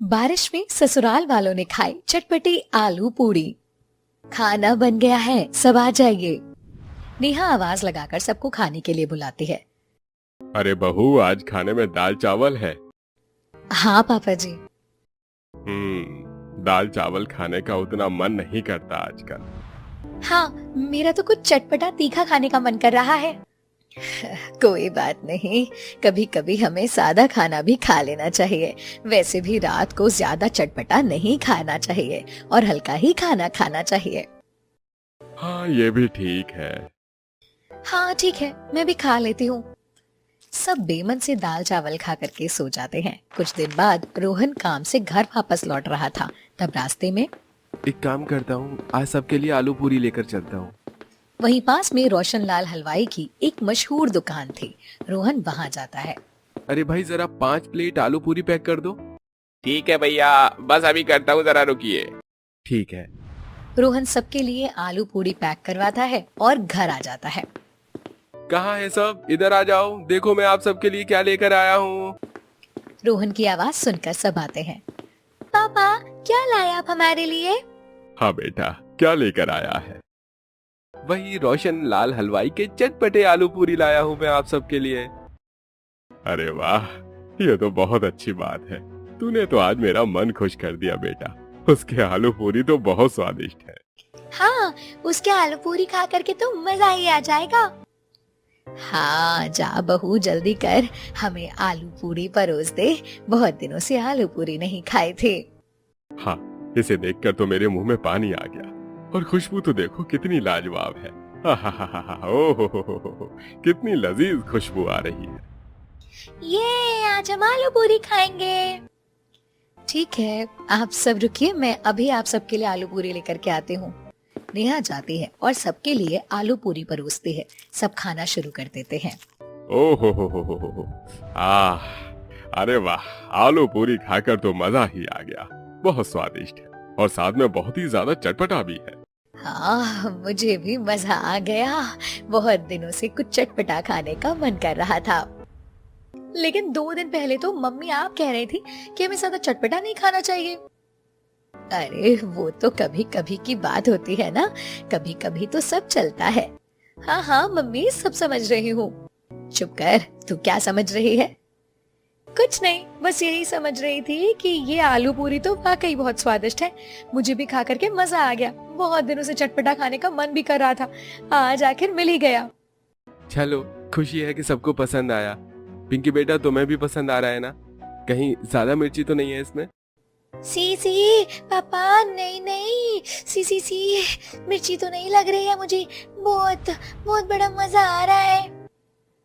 बारिश में ससुराल वालों ने खाई चटपटी आलू पूड़ी। खाना बन गया है, सब आ जाइए। नेहा आवाज लगाकर सबको खाने के लिए बुलाती है। अरे बहू, आज खाने में दाल चावल है। हाँ पापा जी। दाल चावल खाने का उतना मन नहीं करता आजकल। हाँ, मेरा तो कुछ चटपटा तीखा खाने का मन कर रहा है। कोई बात नहीं, कभी कभी हमें सादा खाना भी खा लेना चाहिए। वैसे भी रात को ज्यादा चटपटा नहीं खाना चाहिए और हल्का ही खाना खाना चाहिए। हाँ, ये भी ठीक है। हाँ ठीक है, मैं भी खा लेती हूँ। सब बेमन से दाल चावल खा करके सो जाते हैं। कुछ दिन बाद रोहन काम से घर वापस लौट रहा था। तब रास्ते में एक काम करता हूँ, आज सबके लिए आलू पूरी लेकर चलता हूँ। वहीं पास में रोशनलाल हलवाई की एक मशहूर दुकान थी। रोहन वहां जाता है। अरे भाई, जरा 5 प्लेट आलू पूरी पैक कर दो। ठीक है भैया, बस अभी करता हूँ, जरा रुकिए। ठीक है। रोहन सबके लिए आलू पूरी पैक करवाता है और घर आ जाता है। कहाँ है सब? इधर आ जाओ, देखो मैं आप सबके लिए क्या लेकर आया हूँ। रोहन की आवाज सुनकर सब आते हैं। पापा, क्या लाए आप हमारे लिए? हाँ बेटा, क्या लेकर आया है? वही रोशन लाल हलवाई के चटपटे आलू पूरी लाया हूँ मैं आप सबके लिए। अरे वाह, ये तो बहुत अच्छी बात है। तूने तो आज मेरा मन खुश कर दिया बेटा। उसके आलू पूरी तो बहुत स्वादिष्ट है। हाँ, उसके आलू पूरी खा करके तो मजा ही आ जाएगा। हाँ जा बहू, जल्दी कर, हमें आलू पूरी परोस दे। बहुत दिनों से आलू पूरी नहीं खाए थे। हाँ, इसे देखकर तो मेरे मुंह में पानी आ गया। और खुशबू तो देखो कितनी लाजवाब है। ओहो, कितनी लजीज खुशबू आ रही है। ये आज हम आलू पूरी खाएंगे। ठीक है, आप सब रुकिए, मैं अभी आप सबके लिए आलू पूरी लेकर के आती हूँ। नेहा जाती है और सबके लिए आलू पूरी परोसती है। सब खाना शुरू कर देते हैं। ओहो, अरे वाह, आलू पूरी खाकर तो मजा ही आ गया। बहुत स्वादिष्ट है और साथ में बहुत ही ज्यादा चटपटा भी है। हाँ, मुझे भी मजा आ गया। बहुत दिनों से कुछ चटपटा खाने का मन कर रहा था। लेकिन 2 दिन पहले तो मम्मी आप कह रही थी कि हमें ज्यादा चटपटा नहीं खाना चाहिए। अरे वो तो कभी कभी की बात होती है ना, कभी कभी तो सब चलता है। हाँ हाँ मम्मी, सब समझ रही हूँ। चुप कर, तू क्या समझ रही है? कुछ नहीं, बस यही समझ रही थी कि ये आलू पूरी तो वाकई बहुत स्वादिष्ट है। मुझे भी खा करके मजा आ गया। बहुत दिनों से चटपटा खाने का मन भी कर रहा था, आज आखिर मिल ही गया। चलो, खुशी है कि सबको पसंद आया। पिंकी बेटा, तुम्हें भी पसंद आ रहा है ना? कहीं ज्यादा मिर्ची तो नहीं है इसमें? सी पापा, नहीं नहीं, सी मिर्ची तो नहीं लग रही है मुझे। बहुत बहुत बड़ा मजा आ रहा है।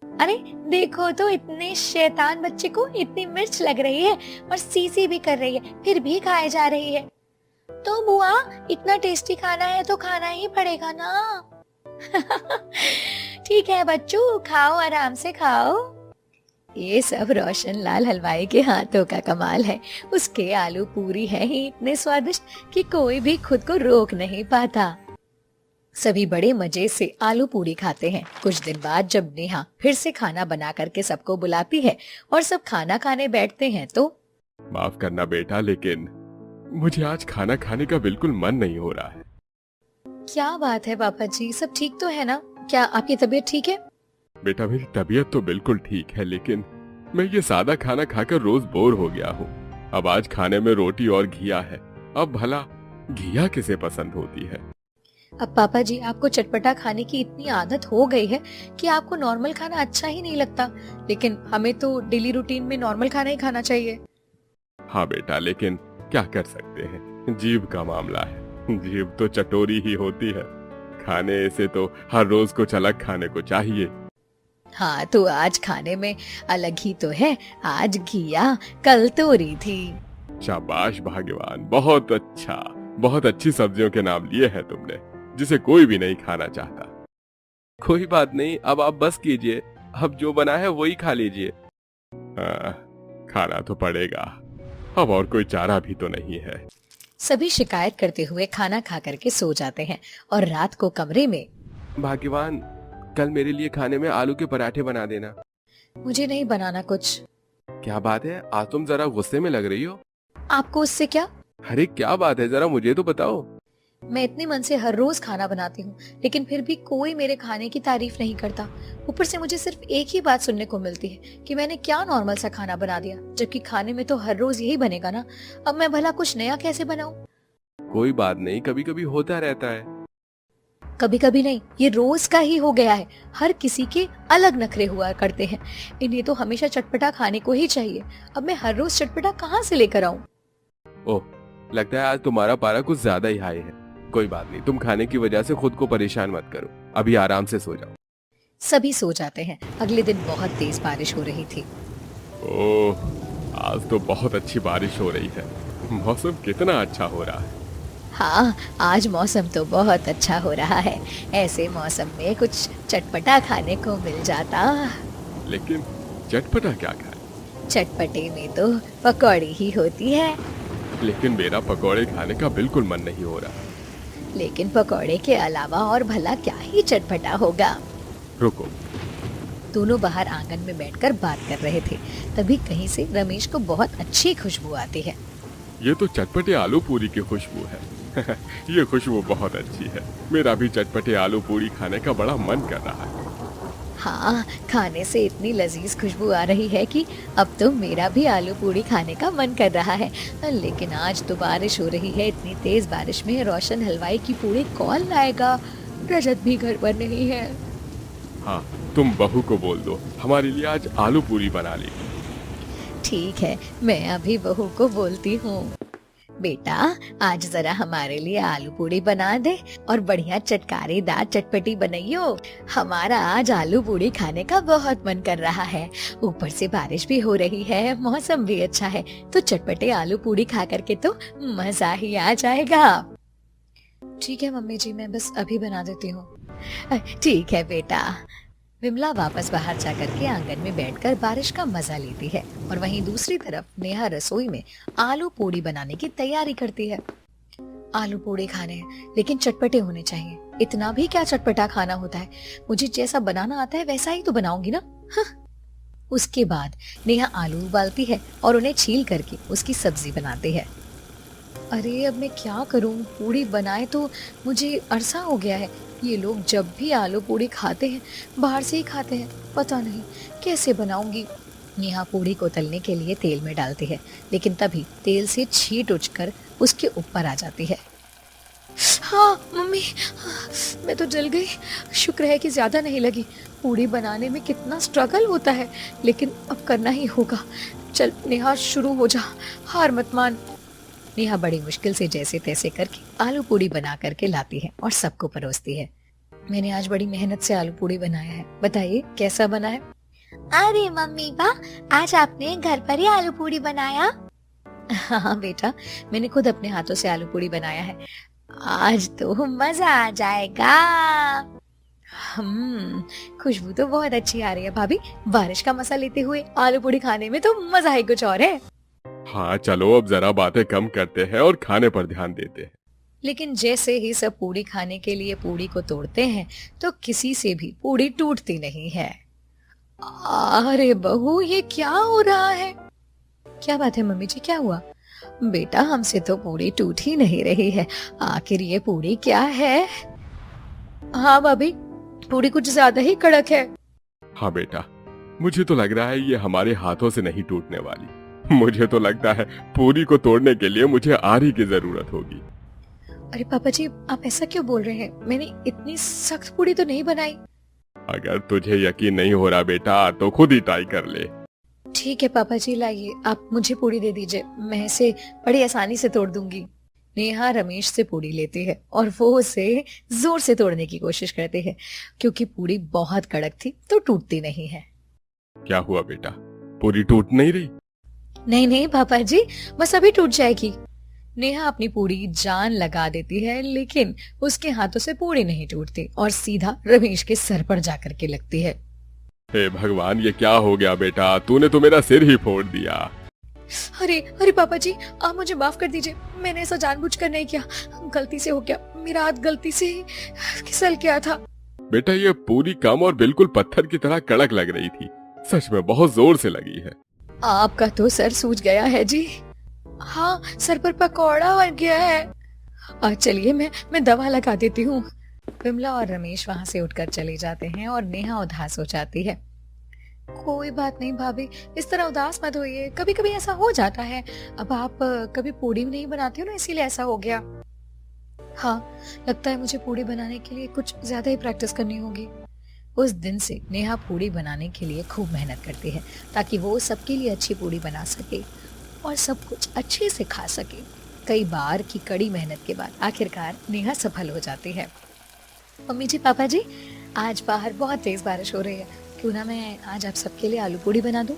अरे देखो तो, इतने शैतान बच्चे को इतनी मिर्च लग रही है और सी भी कर रही है, फिर भी खाए जा रही है। तो बुआ, इतना टेस्टी खाना है तो खाना ही पड़ेगा ना। ठीक है बच्चों, खाओ, आराम से खाओ। ये सब रोशन लाल हलवाई के हाथों का कमाल है। उसके आलू पूरी है ही इतने स्वादिष्ट कि कोई भी खुद को रोक नहीं पाता। सभी बड़े मजे से आलू पूरी खाते हैं। कुछ दिन बाद जब नेहा फिर से खाना बना करके सबको बुलाती है और सब खाना खाने बैठते हैं तो माफ करना बेटा, लेकिन मुझे आज खाना खाने का बिल्कुल मन नहीं हो रहा है। क्या बात है पापा जी, सब ठीक तो है ना? क्या आपकी तबीयत ठीक है? बेटा, मेरी तबीयत तो बिल्कुल ठीक है, लेकिन मैं ये सादा खाना खाकर रोज बोर हो गया हूँ। अब आज खाने में रोटी और घिया है। अब भला घिया किसे पसंद होती है? अब पापा जी, आपको चटपटा खाने की इतनी आदत हो गई है कि आपको नॉर्मल खाना अच्छा ही नहीं लगता। लेकिन हमें तो डेली रूटीन में नॉर्मल खाना ही खाना चाहिए। हाँ बेटा, लेकिन क्या कर सकते हैं, जीभ का मामला है। जीभ तो चटोरी ही होती है। खाने से तो हर रोज कुछ अलग खाने को चाहिए। हाँ, तो आज खाने में अलग ही तो है। आज घिया, कल तोरी थी। शाबाश भाग्यवान, बहुत अच्छा। बहुत अच्छी सब्जियों के नाम लिए हैं तुमने, जिसे कोई भी नहीं खाना चाहता। कोई बात नहीं, अब आप बस कीजिए। अब जो बना है वही खा लीजिए। खाना तो पड़ेगा, अब और कोई चारा भी तो नहीं है। सभी शिकायत करते हुए खाना खा करके सो जाते हैं और रात को कमरे में भाग्यवान, कल मेरे लिए खाने में आलू के पराठे बना देना। मुझे नहीं बनाना कुछ। क्या बात है, आज तुम जरा गुस्से में लग रही हो। आपको उससे क्या? अरे क्या बात है, जरा मुझे तो बताओ। मैं इतने मन से हर रोज खाना बनाती हूँ, लेकिन फिर भी कोई मेरे खाने की तारीफ नहीं करता। ऊपर से मुझे सिर्फ एक ही बात सुनने को मिलती है कि मैंने क्या नॉर्मल सा खाना बना दिया, जबकि खाने में तो हर रोज यही बनेगा ना। अब मैं भला कुछ नया कैसे बनाऊं? कोई बात नहीं, कभी कभी होता रहता है। कभी कभी नहीं, ये रोज का ही हो गया है। हर किसी के अलग नखरे हुआ करते हैं। इन्हें तो हमेशा चटपटा खाने को ही चाहिए। अब मैं हर रोज चटपटा कहाँ से लेकर आऊं? ओह, लगता है आज तुम्हारा पारा कुछ ज्यादा ही हाई है। कोई बात नहीं, तुम खाने की वजह से खुद को परेशान मत करो, अभी आराम से सो जाओ। सभी सो जाते हैं। अगले दिन बहुत तेज बारिश हो रही थी। ओह, आज तो बहुत अच्छी बारिश हो रही है। मौसम कितना अच्छा हो रहा है। हाँ, आज मौसम तो बहुत अच्छा हो रहा है। ऐसे मौसम में कुछ चटपटा खाने को मिल जाता। लेकिन चटपटा क्या खाए? चटपटे में तो पकौड़ी ही होती है। लेकिन मेरा पकौड़े खाने का बिल्कुल मन नहीं हो रहा। लेकिन पकौड़े के अलावा और भला क्या ही चटपटा होगा। रुको। दोनों बाहर आंगन में बैठकर बात कर रहे थे। तभी कहीं से रमेश को बहुत अच्छी खुशबू आती है। ये तो चटपटे आलू पूरी की खुशबू है। ये खुशबू बहुत अच्छी है। मेरा भी चटपटे आलू पूरी खाने का बड़ा मन कर रहा है। हाँ, खाने से इतनी लजीज खुशबू आ रही है कि अब तो मेरा भी आलू पूरी खाने का मन कर रहा है। लेकिन आज तो बारिश हो रही है। इतनी तेज बारिश में रोशन हलवाई की पूरी कौन लाएगा? रजत भी घर पर नहीं है। हाँ, तुम बहू को बोल दो हमारे लिए आज आलू पूरी बना ले। ठीक है, मैं अभी बहू को बोलती हूँ। बेटा, आज जरा हमारे लिए आलू पूरी बना दे और बढ़िया चटकारेदार चटपटी बनाइयो। हमारा आज आलू पूरी खाने का बहुत मन कर रहा है। ऊपर से बारिश भी हो रही है, मौसम भी अच्छा है, तो चटपटे आलू पूरी खा करके तो मजा ही आ जाएगा। ठीक है मम्मी जी, मैं बस अभी बना देती हूँ। ठीक है बेटा। विमला वापस बाहर जाकर के आंगन में बैठकर बारिश का मजा लेती है और वहीं दूसरी तरफ नेहा रसोई में आलू पूड़ी बनाने की तैयारी करती है। आलू पूड़ी खाने हैं, लेकिन चटपटे होने चाहिए। इतना भी क्या चटपटा खाना होता है? मुझे जैसा बनाना आता है वैसा ही तो बनाऊंगी ना। उसके बाद नेहा आलू उबालती है और उन्हें छील करके उसकी सब्जी बनाती है। अरे अब मैं क्या करूं? पूड़ी बनाए तो मुझे अरसा हो गया है। ये लोग जब भी आलू पूड़ी खाते हैं बाहर से ही खाते हैं। पता नहीं कैसे बनाऊंगी। नेहा पूड़ी को तलने के लिए तेल में डालती है, लेकिन तभी तेल से छींट उठकर उसके ऊपर आ जाती है। हाँ मम्मी, मैं तो जल गई। शुक्र है कि ज्यादा नहीं लगी। पूड़ी बनाने में कितना स्ट्रगल होता है, लेकिन अब करना ही होगा। चल नेहा, शुरू हो जा, हार मत मान। नेहा बड़ी मुश्किल से जैसे तैसे करके आलू पूड़ी बना करके लाती है और सबको परोसती है। मैंने आज बड़ी मेहनत से आलू पूड़ी बनाया है, बताइए कैसा बना है? अरे मम्मी वाह, आज आपने घर पर ही आलू पूड़ी बनाया? हाँ बेटा, मैंने खुद अपने हाथों से आलू पूड़ी बनाया है। आज तो मजा आ जाएगा। खुशबू तो बहुत अच्छी आ रही है भाभी। बारिश का मजा लेते हुए आलू पूड़ी खाने में तो मजा ही कुछ और है। हाँ चलो, अब जरा बातें कम करते हैं और खाने पर ध्यान देते हैं। लेकिन जैसे ही सब पूड़ी खाने के लिए पूड़ी को तोड़ते हैं तो किसी से भी पूड़ी टूटती नहीं है। अरे बहू, ये क्या हो रहा है? क्या बात है मम्मी जी, क्या हुआ? बेटा, हमसे तो पूड़ी टूट ही नहीं रही है। आखिर ये पूड़ी क्या है? हाँ भाभी, पूड़ी कुछ ज्यादा ही कड़क है। हाँ बेटा, मुझे तो लग रहा है ये हमारे हाथों से नहीं टूटने वाली। मुझे तो लगता है पूरी को तोड़ने के लिए मुझे आरी की जरूरत होगी। अरे पापा जी, आप ऐसा क्यों बोल रहे हैं? मैंने इतनी सख्त पूड़ी तो नहीं बनाई। अगर तुझे यकीन नहीं हो रहा बेटा तो खुद ही ट्राई कर ले। ठीक है पापा जी, लाइए, आप मुझे पूड़ी दे दीजिए, मैं इसे बड़ी आसानी से तोड़ दूंगी। नेहा रमेश से पूड़ी लेती है और वो उसे जोर से तोड़ने की कोशिश करते हैं, क्योंकि पूड़ी बहुत कड़क थी तो टूटती नहीं है। क्या हुआ बेटा, पूरी टूट नहीं रही? नहीं नहीं पापा जी, बस अभी टूट जाएगी। नेहा अपनी पूरी जान लगा देती है, लेकिन उसके हाथों से पूड़ी नहीं टूटती और सीधा रमेश के सर पर जाकर के लगती है। हे भगवान, ये क्या हो गया बेटा? तूने तो मेरा सिर ही फोड़ दिया। अरे अरे पापा जी, आप मुझे माफ कर दीजिए। मैंने ऐसा जानबूझकर नहीं किया, गलती से हो गया। मेरा हाथ गलती से ही फिसल गया था। बेटा, ये पूरी कम और बिल्कुल पत्थर की तरह कड़क लग रही थी। सच में बहुत जोर से लगी है। आपका तो सर सूज गया है जी। हाँ, सर पर पकौड़ा बन गया है। चलिए मैं दवा लगा देती हूँ। विमला और रमेश वहां से उठकर चले जाते हैं और नेहा उदास हो जाती है। कोई बात नहीं भाभी, इस तरह उदास मत होइए, कभी कभी ऐसा हो जाता है। अब आप कभी पूड़ी नहीं बनाती हो ना, इसीलिए ऐसा हो गया। हाँ, लगता है मुझे पूड़ी बनाने के लिए कुछ ज्यादा ही प्रैक्टिस करनी होगी। उस दिन से नेहा पूड़ी बनाने के लिए खूब मेहनत करती है ताकि वो सबके लिए अच्छी पूड़ी बना सके और सब कुछ अच्छे से खा सके। कई बार की कड़ी मेहनत के बाद आखिरकार नेहा सफल हो जाती है। मम्मी जी, पापा जी, आज बाहर बहुत तेज बारिश हो रही है, क्यों ना मैं आज आप सबके लिए आलू पूड़ी बना दूं?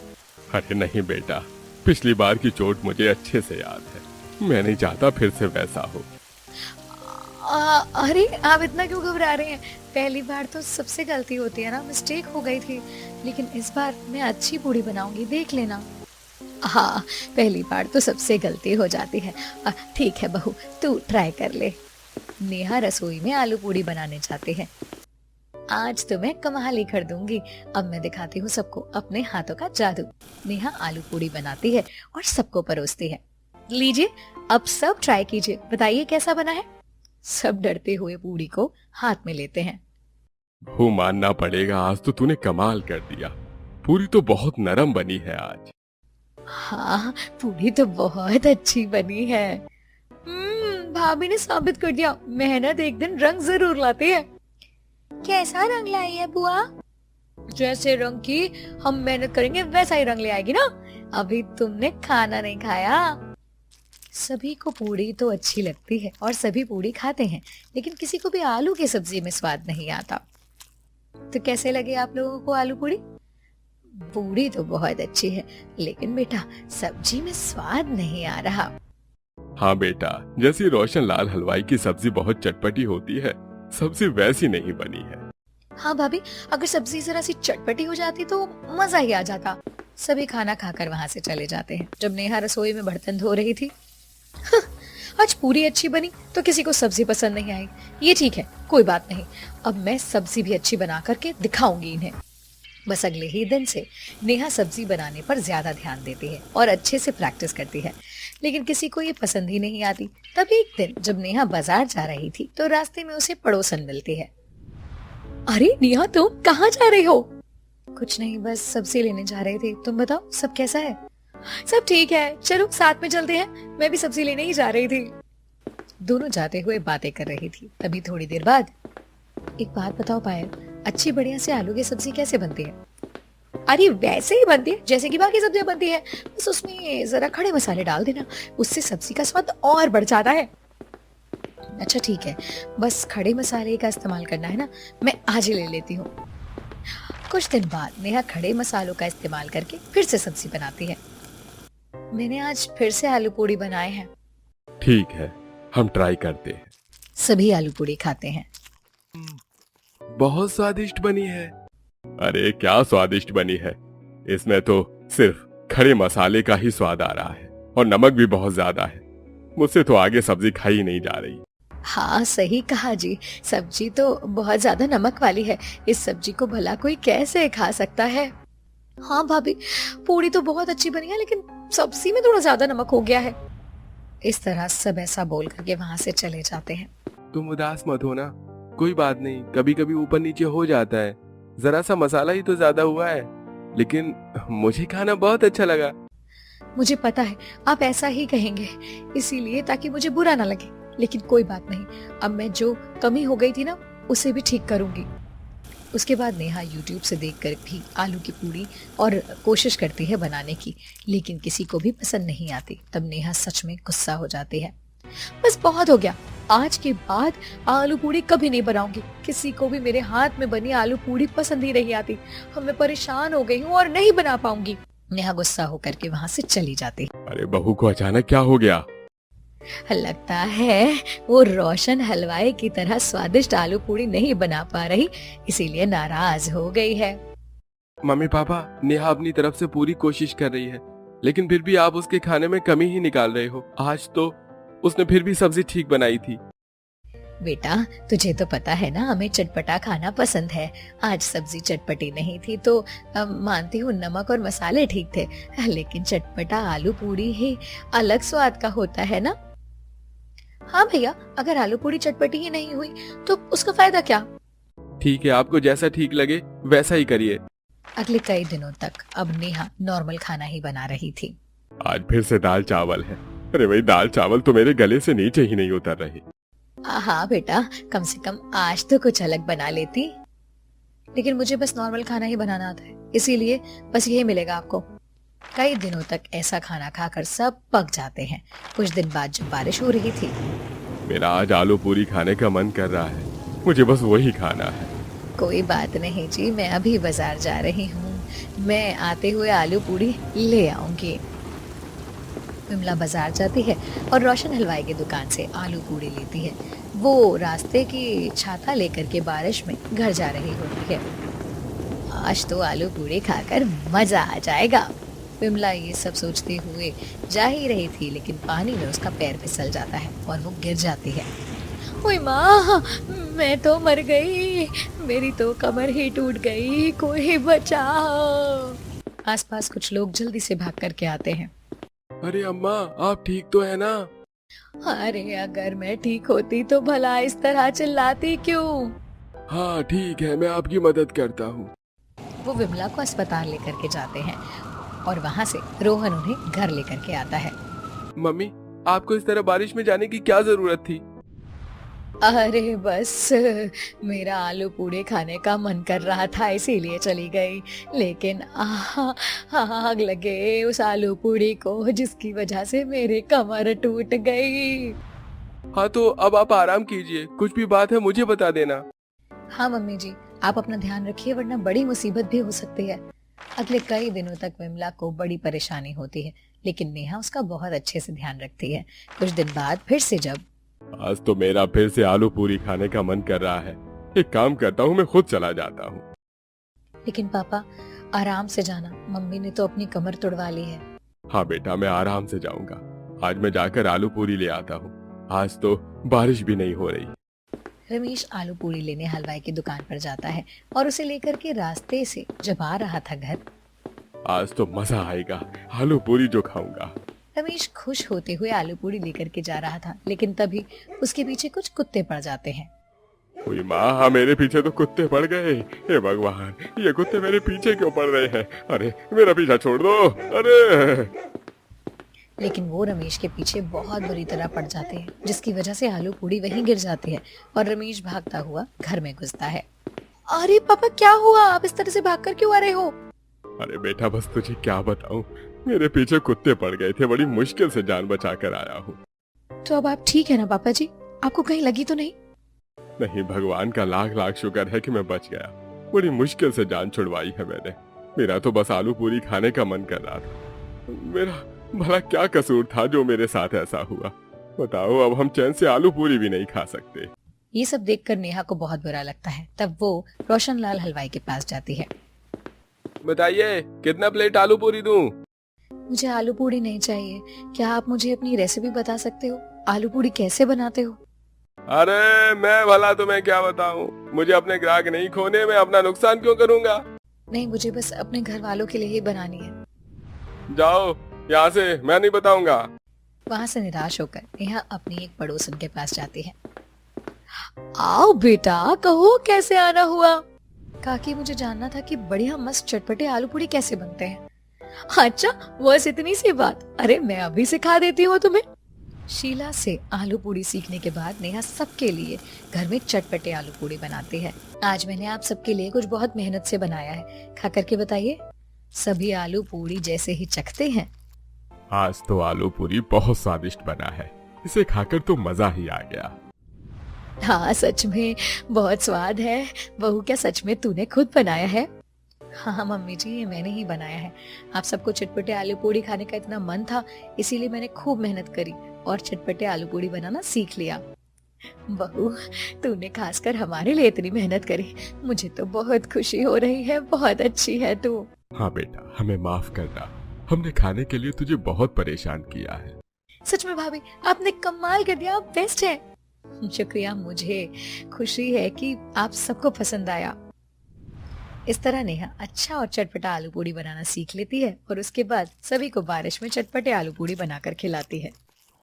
अरे नहीं बेटा, पिछली बार की चोट मुझे अच्छे से याद है। मैं नहीं चाहता फिर से वैसा हो। अरे आप इतना क्यों घबरा रहे हैं? पहली बार तो सबसे गलती होती है ना, मिस्टेक हो गई थी, लेकिन इस बार मैं अच्छी पूड़ी बनाऊंगी, देख लेना। हाँ, पहली बार तो सबसे गलती हो जाती है। ठीक है बहू, तू ट्राई कर ले। नेहा रसोई में आलू पूड़ी बनाने जाते हैं। आज तो मैं कमाल ही कर दूंगी, अब मैं दिखाती हूँ सबको अपने हाथों का जादू। नेहा आलू पूड़ी बनाती है और सबको परोसती है। लीजिए, अब सब ट्राई कीजिए, बताइए कैसा बना है। सब डरते हुए पूड़ी को हाथ में लेते हैं। वो मानना पड़ेगा, आज तो तूने कमाल कर दिया। पूरी तो बहुत नरम बनी है आज। हाँ, पूरी तो बहुत अच्छी बनी है। भाभी ने साबित कर दिया, मेहनत एक दिन रंग जरूर लाती है। कैसा रंग लाई है बुआ? जैसे रंग की हम मेहनत करेंगे वैसा ही रंग ले आएगी ना। अभी तुमने खाना नहीं खाया। सभी को पूड़ी तो अच्छी लगती है और सभी पूड़ी खाते हैं, लेकिन किसी को भी आलू की सब्जी में स्वाद नहीं आता। तो कैसे लगे आप लोगों को आलू पूड़ी? पूड़ी तो बहुत अच्छी है, लेकिन बेटा सब्जी में स्वाद नहीं आ रहा। हाँ बेटा, जैसी रोशन लाल हलवाई की सब्जी बहुत चटपटी होती है, सब्जी वैसी नहीं बनी है। हाँ भाभी, अगर सब्जी जरा सी चटपटी हो जाती तो मजा ही आ जाता। सभी खाना खाकर वहां से चले जाते हैं। जब नेहा रसोई में बर्तन धो रही थी, आज पूरी अच्छी बनी तो किसी को सब्जी पसंद नहीं आई। ये ठीक है, कोई बात नहीं, अब मैं सब्जी भी अच्छी बना करके दिखाऊंगी इन्हें। बस अगले ही दिन से नेहा सब्जी बनाने पर ज्यादा ध्यान देती है और अच्छे से प्रैक्टिस करती है, लेकिन किसी को ये पसंद ही नहीं आती। तभी एक दिन जब नेहा बाजार जा रही थी तो रास्ते में उसे पड़ोसन मिलती है। अरे नेहा, तुम कहाँ जा रही हो? कुछ नहीं, बस सब्जी लेने जा रही थी। तुम बताओ, सब कैसा है? सब ठीक है, चलो साथ में चलते हैं, मैं भी सब्जी लेने ही जा रही थी। दोनों जाते हुए बातें कर रही थी। तभी थोड़ी देर बाद, एक बात बताओ पायल, अच्छी बढ़िया से आलू की सब्जी कैसे बनती है? अरे वैसे ही बनती है जैसे कि बाकी सब्जियां बनती है, बस उसमें जरा खड़े मसाले डाल देना, उससे सब्जी का स्वाद और बढ़ जाता है। अच्छा ठीक है, बस खड़े मसाले का इस्तेमाल करना है ना, मैं आज ही ले लेती हूँ। कुछ दिन बाद नेहा खड़े मसालों का इस्तेमाल करके फिर से सब्जी बनाती है। मैंने आज फिर से आलू पूड़ी बनाए हैं। ठीक है, हम ट्राई करते हैं। सभी आलू पूड़ी खाते हैं। बहुत स्वादिष्ट बनी है। अरे क्या स्वादिष्ट बनी है, इसमें तो सिर्फ खड़े मसाले का ही स्वाद आ रहा है और नमक भी बहुत ज्यादा है। मुझसे तो आगे सब्जी खाई नहीं जा रही। हाँ सही कहा जी, सब्जी तो बहुत ज्यादा नमक वाली है, इस सब्जी को भला कोई कैसे खा सकता है। हाँ भाभी, पूड़ी तो बहुत अच्छी बनी है, लेकिन सब्जी में थोड़ा ज्यादा नमक हो गया है। इस तरह सब ऐसा बोल करके वहां से चले जाते हैं। तुम उदास मत हो ना, कोई बात नहीं, कभी कभी ऊपर नीचे हो जाता है। जरा सा मसाला ही तो ज्यादा हुआ है, लेकिन मुझे खाना बहुत अच्छा लगा। मुझे पता है आप ऐसा ही कहेंगे, इसीलिए ताकि मुझे बुरा ना लगे, लेकिन कोई बात नहीं, अब मैं जो कमी हो गई थी ना उसे भी ठीक करूंगी। उसके बाद नेहा YouTube से देखकर भी आलू की पूड़ी और कोशिश करती है बनाने की, लेकिन किसी को भी पसंद नहीं आती। तब नेहा सच में गुस्सा हो जाती है। बस बहुत हो गया, आज के बाद आलू पूड़ी कभी नहीं बनाऊंगी। किसी को भी मेरे हाथ में बनी आलू पूड़ी पसंद ही नहीं आती। अब मैं परेशान हो गई हूँ और नहीं बना पाऊंगी। नेहा गुस्सा होकर के वहां से चली जाती। अरे बहू को अचानक क्या हो गया? लगता है वो रोशन हलवाई की तरह स्वादिष्ट आलू पूड़ी नहीं बना पा रही, इसीलिए नाराज हो गई है। मम्मी पापा, नेहा अपनी तरफ से पूरी कोशिश कर रही है, लेकिन फिर भी आप उसके खाने में कमी ही निकाल रहे हो। आज तो उसने फिर भी सब्जी ठीक बनाई थी। बेटा तुझे तो पता है ना हमें चटपटा खाना पसंद है। आज सब्जी चटपटी नहीं थी तो मानती हूँ नमक और मसाले ठीक थे, लेकिन चटपटा आलू पूरी ही अलग स्वाद का होता है ना। हाँ भैया, अगर आलू पूरी चटपटी ही नहीं हुई तो उसका फायदा क्या। ठीक है, आपको जैसा ठीक लगे वैसा ही करिए। अगले कई दिनों तक अब नेहा नॉर्मल खाना ही बना रही थी। आज फिर से दाल चावल है। अरे भाई, दाल चावल तो मेरे गले से नीचे ही नहीं उतर रहे। हाँ बेटा, कम से कम आज तो कुछ अलग बना लेती। लेकिन मुझे बस नॉर्मल खाना ही बनाना आता है, इसीलिए बस यही मिलेगा आपको। कई दिनों तक ऐसा खाना खाकर सब पक जाते हैं। कुछ दिन बाद जब बारिश हो रही थी, मेरा आज आलू पूरी खाने का मन कर रहा है, मुझे बस वही खाना है। कोई बात नहीं जी, मैं अभी बाजार जा रही हूँ, मैं आते हुए आलू पूरी ले आऊंगी। विमला बाजार जाती है और रोशन हलवाई की दुकान से आलू पूरी लेती है। वो रास्ते की छाता लेकर के बारिश में घर जा रही होती है। आज तो आलू पूरी खाकर मजा आ जाएगा। विमला ये सब सोचते हुए जा ही रही थी, लेकिन पानी में उसका पैर फिसल जाता है और वो गिर जाती है। ओए माँ, मैं तो मर गई, मेरी तो कमर ही टूट गई, कोई बचाओ। आसपास कुछ लोग जल्दी से भाग करके आते हैं। अरे अम्मा, आप ठीक तो है ना? अरे अगर मैं ठीक होती तो भला इस तरह चिल्लाती क्यों। हाँ ठीक है, मैं आपकी मदद करता हूँ। वो विमला को अस्पताल लेकर के जाते हैं और वहाँ से रोहन उन्हें घर लेकर के आता है। मम्मी, आपको इस तरह बारिश में जाने की क्या जरूरत थी? अरे बस मेरा आलू पूरी खाने का मन कर रहा था, इसीलिए चली गई। लेकिन आग लगे उस आलू पूरी को, जिसकी वजह से मेरी कमर टूट गई। हाँ तो अब आप आराम कीजिए, कुछ भी बात है मुझे बता देना। हाँ मम्मी जी, आप अपना ध्यान रखिए, वरना बड़ी मुसीबत भी हो सकती है। अगले कई दिनों तक विमला को बड़ी परेशानी होती है, लेकिन नेहा उसका बहुत अच्छे से ध्यान रखती है। कुछ दिन बाद फिर से जब आज तो मेरा फिर से आलू पूरी खाने का मन कर रहा है। एक काम करता हूँ, मैं खुद चला जाता हूँ। लेकिन पापा आराम से जाना, मम्मी ने तो अपनी कमर तोड़वा ली है। हाँ बेटा, मैं आराम से जाऊंगा। आज मैं जाकर आलू पूरी ले आता हूँ। आज तो बारिश भी नहीं हो रही। रमेश आलू पूरी लेने हलवाई की दुकान पर जाता है और उसे लेकर के रास्ते से जब आ रहा था घर, आज तो मजा आएगा, आलू पूरी जो खाऊंगा। रमेश खुश होते हुए आलू पूरी लेकर के जा रहा था, लेकिन तभी उसके पीछे कुछ कुत्ते पड़ जाते हैं। ओए माँ, मेरे पीछे तो कुत्ते पड़ गए। हे भगवान, ये कुत्ते मेरे पीछे क्यों पड़ रहे हैं? अरे मेरा पीछा छोड़ दो। अरे लेकिन वो रमेश के पीछे बहुत बुरी तरह पड़ जाते हैं, जिसकी वजह से आलू पूरी वहीं गिर जाती है और रमेश भागता हुआ घर में घुसता है। अरे पापा क्या हुआ, आप इस तरह से भागकर क्यों आ रहे हो? अरे बेटा, बस तुझे क्या बताऊं, मेरे पीछे कुत्ते पड़ गए थे, बड़ी मुश्किल से जान बचा कर आया हूँ। तो अब आप ठीक है ना पापा जी, आपको कहीं लगी तो नहीं? नहीं, भगवान का लाख लाख शुक्र है कि मैं बच गया। बड़ी मुश्किल से जान छुड़वाई है मैंने। मेरा तो बस आलू पूरी खाने का मन कर रहा था। मेरा भला क्या कसूर था जो मेरे साथ ऐसा हुआ? बताओ, अब हम चैन से आलू पूरी भी नहीं खा सकते। ये सब देखकर नेहा को बहुत बुरा लगता है। तब वो रोशन लाल हलवाई के पास जाती है। बताइए, कितना प्लेट आलू पूरी दूं? मुझे आलू पूरी नहीं चाहिए, क्या आप मुझे अपनी रेसिपी बता सकते हो? आलू पूरी कैसे बनाते हो? अरे मैं भला तुम्हें क्या बताऊं, मुझे अपने ग्राहक नहीं खोने में अपना नुकसान क्यों करूंगा? नहीं, मुझे बस अपने घर वालों के लिए ही बनानी है। जाओ यहाँ से, मैं नहीं बताऊंगा। वहाँ से निराश होकर नेहा अपनी एक पड़ोसन के पास जाती है। आओ बेटा, कहो कैसे आना हुआ? काकी, मुझे जानना था कि बढ़िया मस्त चटपटे आलू पूरी कैसे बनते हैं। अच्छा, बस इतनी सी बात? अरे मैं अभी सिखा देती हूँ तुम्हें। शीला से आलू पूरी सीखने के बाद नेहा सबके लिए घर में चटपटे आलू पूरी बनाती है। आज मैंने आप सबके लिए कुछ बहुत मेहनत से बनाया है, खा करके बताइए। सभी आलू पूरी जैसे ही चखते हैं। आज तो आलू पूरी बहुत स्वादिष्ट बना है, इसे खाकर तो मजा ही आ गया। हाँ सच में बहुत स्वाद है। बहू, क्या सच में तूने खुद बनाया है? हाँ मम्मी जी, ये मैंने ही बनाया है। आप सबको चटपटे आलू पूरी खाने का इतना मन था, इसीलिए मैंने खूब मेहनत करी और चटपटे आलू पूरी बनाना सीख लिया। बहू, तूने खासकर हमारे लिए इतनी मेहनत करी, मुझे तो बहुत खुशी हो रही है। बहुत अच्छी है तू। हाँ बेटा, हमें माफ करना, हमने खाने के लिए तुझे बहुत परेशान किया है। सच में भाभी, आपने कमाल कर दिया, आप बेस्ट हैं। शुक्रिया, मुझे खुशी है कि आप सबको पसंद आया। इस तरह नेहा अच्छा और चटपटा आलू पूड़ी बनाना सीख लेती है और उसके बाद सभी को बारिश में चटपटे आलू पूड़ी बनाकर खिलाती है।